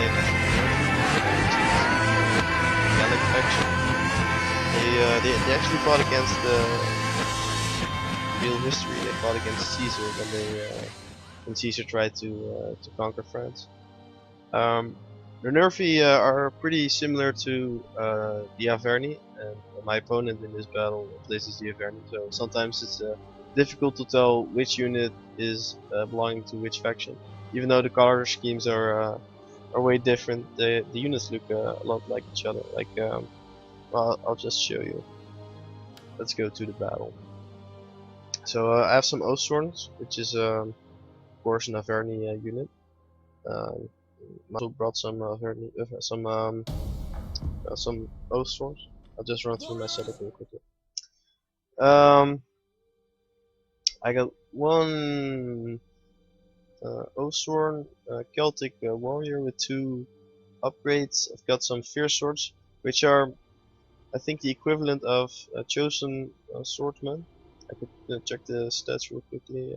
main Gallic faction. They actually fought against real history. They fought against Caesar when Caesar tried to conquer France. The Nervii are pretty similar to the Averni, and my opponent in this battle places the Averni. So sometimes it's difficult to tell which unit is belonging to which faction, even though the color schemes are way different. The units look a lot like each other. Like, well, I'll just show you. Let's go to the battle. So I have some Oathsworns, which is of course an Averni unit. Also brought some Averni, some Oathsworns. I'll just run through my setup real quickly. I got one Oathsworn Celtic warrior with 2 upgrades. I've got some Fierce Swords, which are, I think, the equivalent of Chosen Swordsman. I could check the stats real quickly.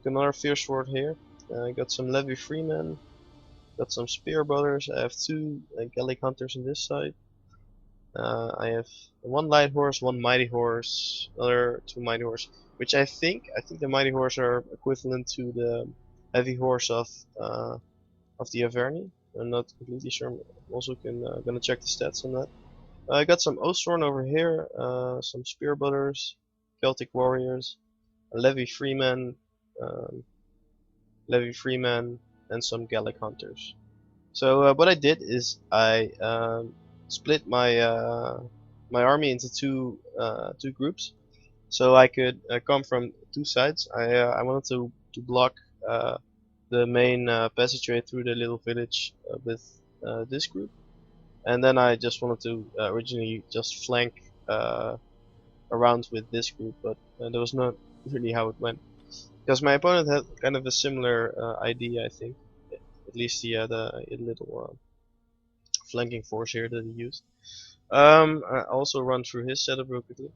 Another Fierce Sword here. I got some Levy Freemen. Got some Spear Brothers. I have 2 Gallic Hunters on this side. I have 1 Light Horse, 1 Mighty Horse, another 2 Mighty Horse, which I think the Mighty Horse are equivalent to the Heavy Horse of the Averni. I'm not completely sure. I'm also gonna check the stats on that. I got some Oathsworn over here, some Spear Brothers, Celtic Warriors, a Levy Freeman, and some Gallic Hunters. So what I did is I split my my army into two groups, so I could come from 2 sides. I wanted to block the main passageway through the little village with this group, and then I just wanted to originally just flank around with this group, but that was not really how it went, because my opponent had kind of a similar idea, I think. At least he had a little flanking force here that he used. I also run through his setup real quickly.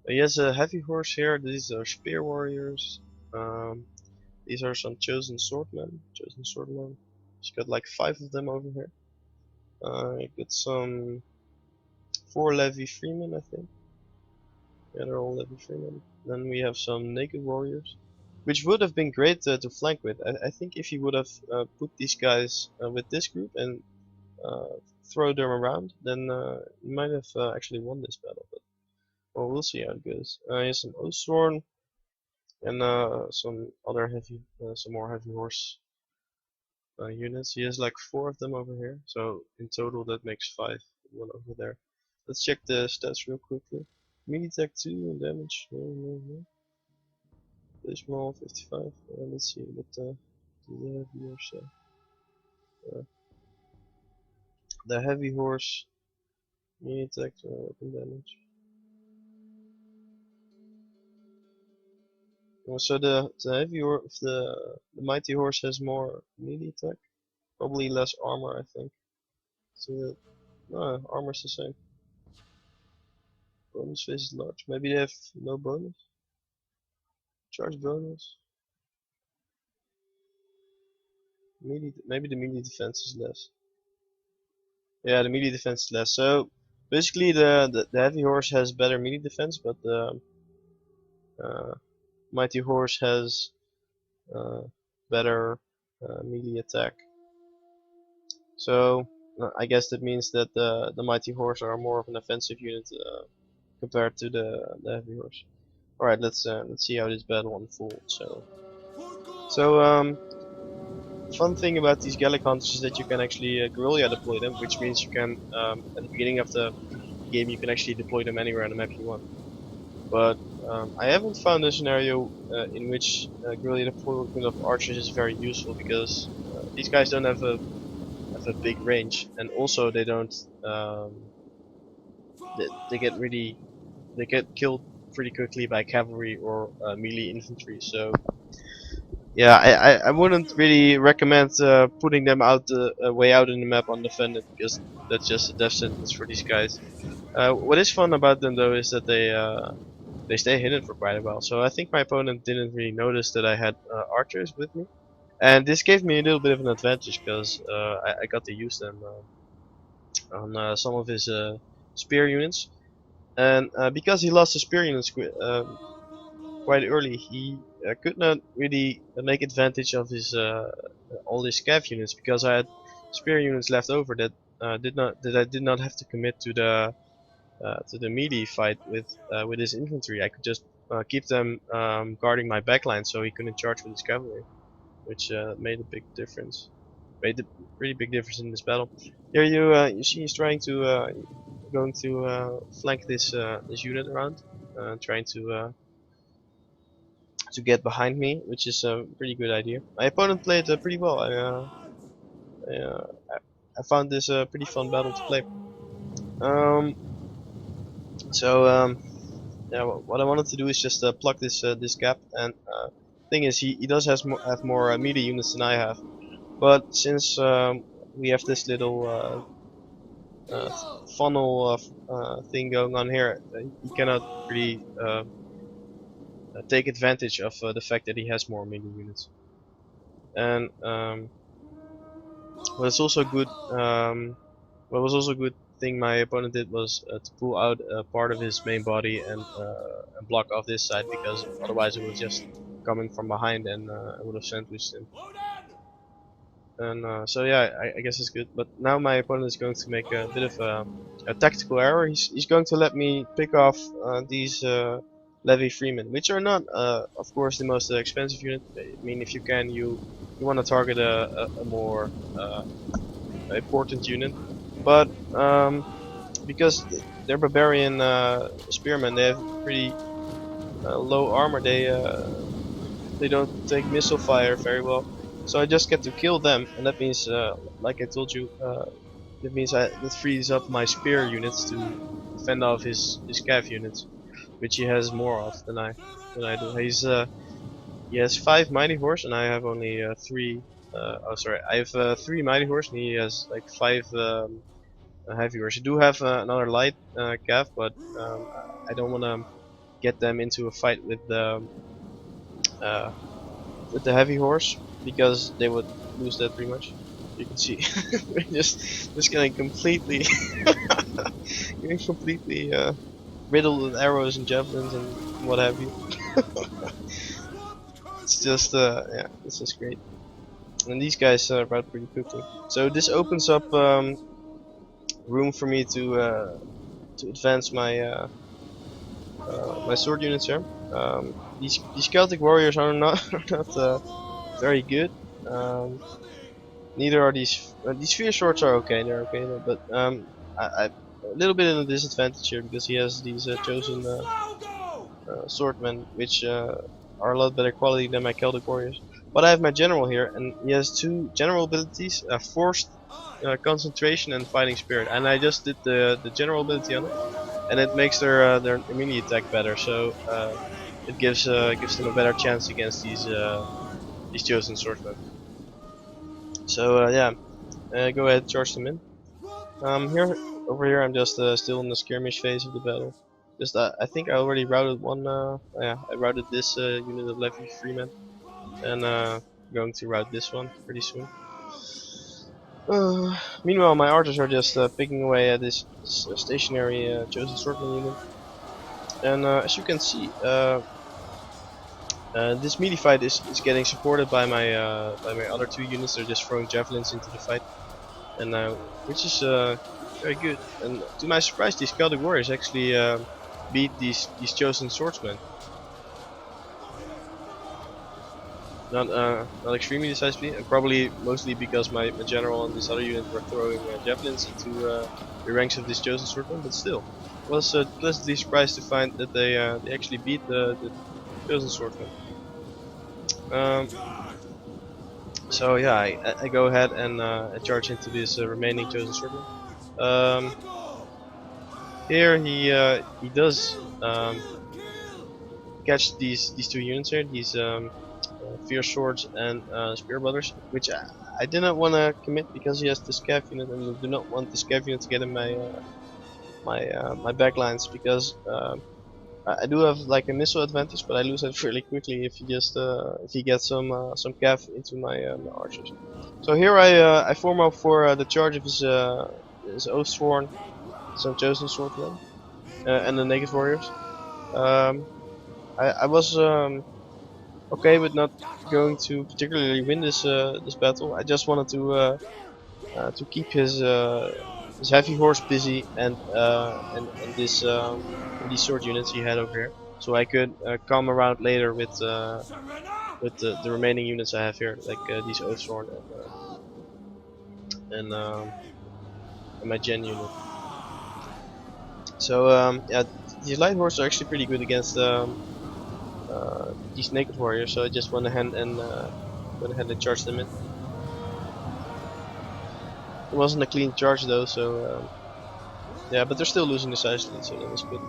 He has a heavy horse here. These are spear warriors. These are some chosen swordmen. He's got like 5 of them over here. I got some 4 Levy Freemen, I think. Yeah, they're all Levy Freemen. Then we have some naked warriors, which would have been great to flank with. I think if he would have put these guys with this group and throw them around, then he might have actually won this battle. But well, we'll see how it goes. Here's some Oathsworn and some other some more heavy horse units. He has like 4 of them over here, so in total that makes 5. One over there. Let's check the stats real quickly. Melee attack 2 and damage. This small 55. Let's see what the heavy horse say. The heavy horse melee attack weapon damage. So the heavy horse, the mighty horse has more melee attack, probably less armor, I think. So no, armor's the same. Bonus phase is large. Maybe they have no bonus. Charge bonus. Maybe the melee defense is less. Yeah, the melee defense is less. So basically, the heavy horse has better melee defense, but the mighty horse has better melee attack. So I guess that means that the mighty horse are more of an offensive unit compared to the heavy horse. All right, let's see how this battle unfolds. So fun thing about these Gallic Hunters is that you can actually guerrilla deploy them, which means you can at the beginning of the game you can actually deploy them anywhere on the map you want. But I haven't found a scenario in which guerrilla deployment of archers is very useful, because these guys don't have a big range, and also they don't they get killed pretty quickly by cavalry or melee infantry. So yeah, I wouldn't really recommend putting them out way out in the map undefended, because that's just a death sentence for these guys. What is fun about them though is that they stay hidden for quite a while. So I think my opponent didn't really notice that I had archers with me, And this gave me a little bit of an advantage because I got to use them on some of his spear units. And because he lost his spear units quite early, he could not really make advantage of his all his scav units, because I had spear units left over that I did not have to commit to the melee fight with his infantry. I could just keep them guarding my backline so he couldn't charge with his cavalry, which made a big difference. Made a pretty big difference in this battle. Here you see he's trying to going to flank this unit around, trying to get behind me, which is a pretty good idea. My opponent played pretty well. I, uh, I found this a pretty fun battle to play. Um, so yeah, what I wanted to do is just plug this gap. And thing is, he does have more melee units than I have, but since we have this little funnel thing going on here, he cannot really take advantage of the fact that he has more melee units. And what is also good, what was also a good thing my opponent did was to pull out part of his main body and block off this side, because otherwise it was just coming from behind and I would have sandwiched him. And so yeah, I guess it's good. But now my opponent is going to make a bit of a tactical error. He's going to let me pick off these Levy Freemen, which are not, of course, the most expensive unit. I mean, if you can, you want to target a more important unit. But because they're barbarian spearmen, they have pretty low armor. They don't take missile fire very well. So I just get to kill them, and that means, like I told you, that means that frees up my spear units to fend off his cav units, which he has more of than I do. He has 5 mighty horse, and I have only 3. Oh, sorry, I have 3 mighty horse, and he has like 5 heavy horse. I do have another light cav, but I don't want to get them into a fight with the heavy horse, because they would lose that pretty much. You can see we're just getting completely riddled with arrows and javelins and what have you. It's just yeah, this is great. And these guys route pretty quickly. So this opens up room for me to advance my my sword units here. These Celtic warriors are not very good. Neither are these fierce swords are okay. They're okay, but I'm a little bit in a disadvantage here, because he has these chosen swordmen, which are a lot better quality than my Celtic warriors. But I have my general here, and he has 2 general abilities: forced concentration and fighting spirit. And I just did the general ability on it, and it makes their immunity attack better. So it gives them a better chance against these chosen swordsmen. So yeah, go ahead, charge them in. Over here, I'm just still in the skirmish phase of the battle. Just I think I already routed one. Yeah, I routed this unit of Levy Freemen, and going to route this one pretty soon. Meanwhile, my archers are just picking away at this stationary chosen swordman unit, and as you can see, this melee fight is getting supported by my other 2 units. They're just throwing javelins into the fight, and which is very good. And to my surprise, these Celtic warriors actually beat these chosen swordsmen. Not extremely decisively, and probably mostly because my general and this other unit were throwing javelins into the ranks of this chosen swordman. But still, I was pleasantly surprised to find that they actually beat the chosen swordman. So yeah, I go ahead and charge into this remaining chosen swordman. Here he does catch these 2 units here, these fierce swords and spear brothers, which I did not want to commit, because he has the scav unit, and I do not want the scav unit to get in my my backlines, because I do have like a missile advantage, but I lose it fairly quickly if he gets some cav into my archers. So here I form up for the charge of his Oathsworn, some chosen swordsmen, and the naked warriors. Um, I was okay with not going to particularly win this battle. I just wanted to keep his heavy horse busy and these sword units he had over here, so I could come around later with the remaining units I have here, like these Oathsworn and my Gen unit. So yeah, these light horses are actually pretty good against these naked warriors. So I just went ahead and charged them in. It wasn't a clean charge though, so yeah, but they're still losing decisively, so that was good.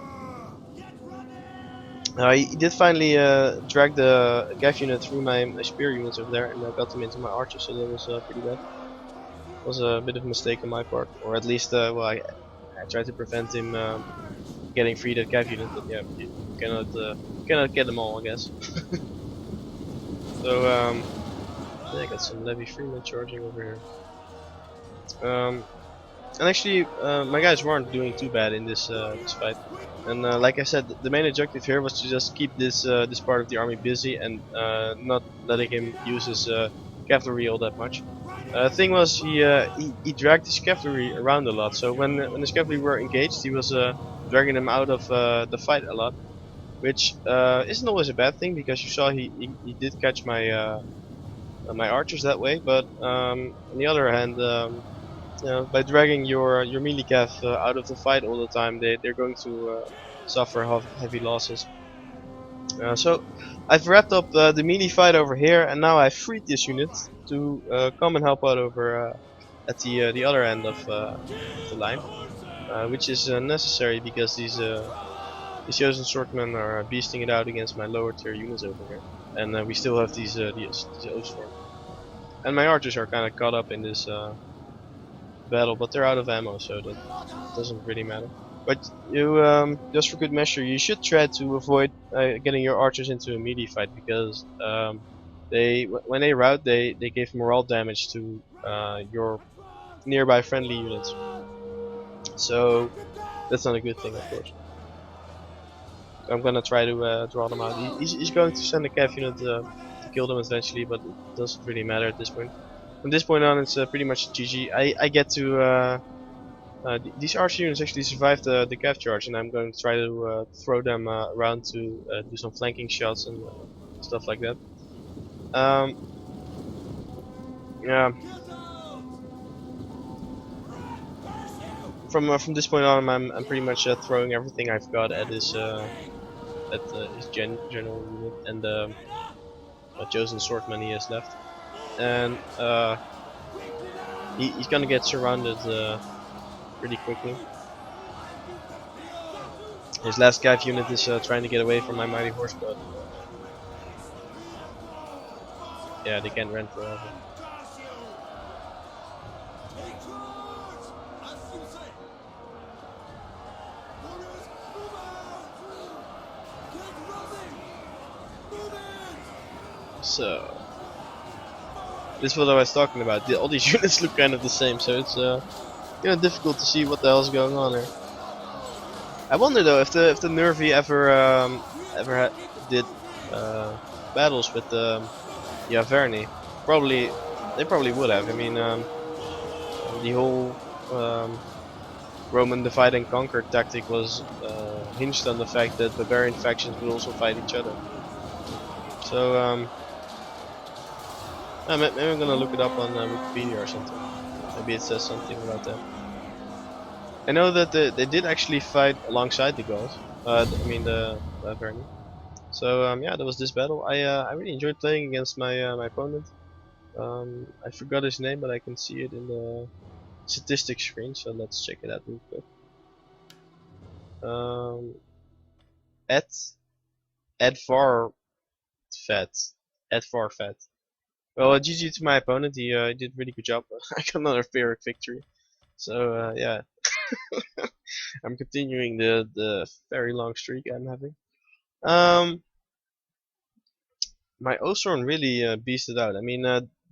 He did finally drag the Gav unit through my spear units over there, and I got them into my archers, so that was pretty bad. It was a bit of a mistake on my part, or at least, well, I tried to prevent him getting free that Gav unit, but yeah, you cannot get them all, I guess. So yeah, I got some Levy Freeman charging over here. And actually, my guys weren't doing too bad in this fight. And like I said, the main objective here was to just keep this part of the army busy and not letting him use his cavalry all that much. Thing was, he dragged his cavalry around a lot. So when his cavalry were engaged, he was dragging them out of the fight a lot, which isn't always a bad thing, because you saw he did catch my archers that way. But on the other hand, by dragging your melee cav out of the fight all the time, they're going to suffer heavy losses. So I've wrapped up the melee fight over here, and now I've freed this unit to come and help out over at the other end of the line, which is necessary because these chosen swordmen are beasting it out against my lower tier units over here, and we still have these Oathsworn. And my archers are kind of caught up in this battle, but they're out of ammo, so that doesn't really matter. But you, just for good measure, you should try to avoid getting your archers into a melee fight, because when they rout, they give morale damage to your nearby friendly units. So that's not a good thing, of course. I'm gonna try to draw them out. He's going to send a cav unit to kill them eventually, but it doesn't really matter at this point. From this point on, it's pretty much GG. I get to these archer units actually survived the cav charge, and I'm going to try to throw them around to do some flanking shots and stuff like that. Yeah. From this point on, I'm pretty much throwing everything I've got at his general unit and chosen swordman he has left, and he's gonna get surrounded pretty quickly. His last cav unit is trying to get away from my mighty horse, but yeah, they can't run forever. So this is what I was talking about. All these units look kind of the same, so it's kind of difficult to see what the hell's going on here. I wonder though if the Nervii ever did battles with the Averni. They probably would have. I mean, the whole Roman divide and conquer tactic was hinged on the fact that barbarian factions would also fight each other. So maybe I'm gonna look it up on Wikipedia or something. Maybe it says something about that. I know that they did actually fight alongside the Gauls. I mean the Averni. So yeah, that was this battle. I really enjoyed playing against my opponent. I forgot his name, but I can see it in the statistics screen. So let's check it out real quick. Ed edvardved. edvardved. Well, GG to my opponent. He did a really good job. I got another Pyrrhic victory. So yeah, I'm continuing the very long streak I'm having. Um, my Osorn really beasted out. I mean,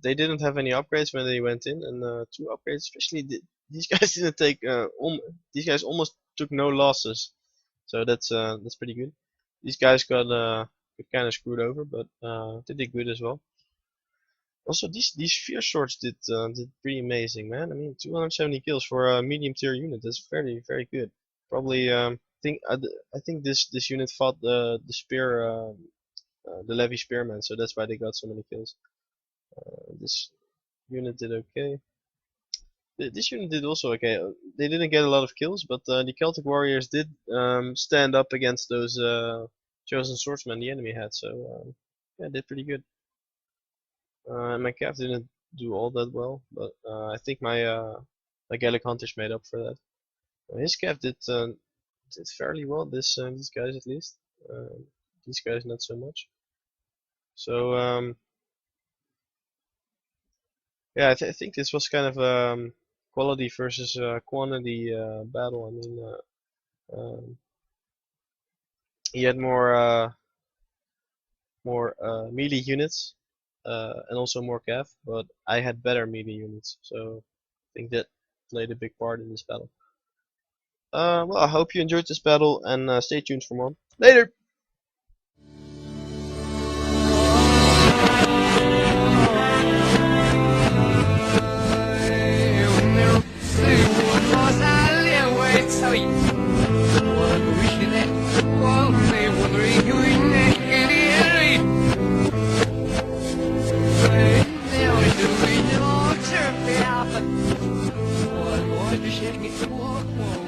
they didn't have any upgrades when they went in, and two upgrades, especially these guys didn't take. These guys almost took no losses, so that's pretty good. These guys got kind of screwed over, but they did good as well. Also, these Fear Swords did pretty amazing, man. I mean, 270 kills for a medium tier unit. That's very good. Probably I think this unit fought the spear the Levy Spearman, so that's why they got so many kills. This unit did okay. This unit did also okay. They didn't get a lot of kills, but the Celtic Warriors did stand up against those chosen swordsmen the enemy had. So yeah, did pretty good. My Cav didn't do all that well, but I think my Gallic Hunters made up for that. His Cav did fairly well. These guys at least. These guys not so much. So yeah, I think this was kind of quality versus quantity battle. I mean, he had more melee units and also more cav, but I had better melee units, so I think that played a big part in this battle. Well, I hope you enjoyed this battle, and stay tuned for more. Later! What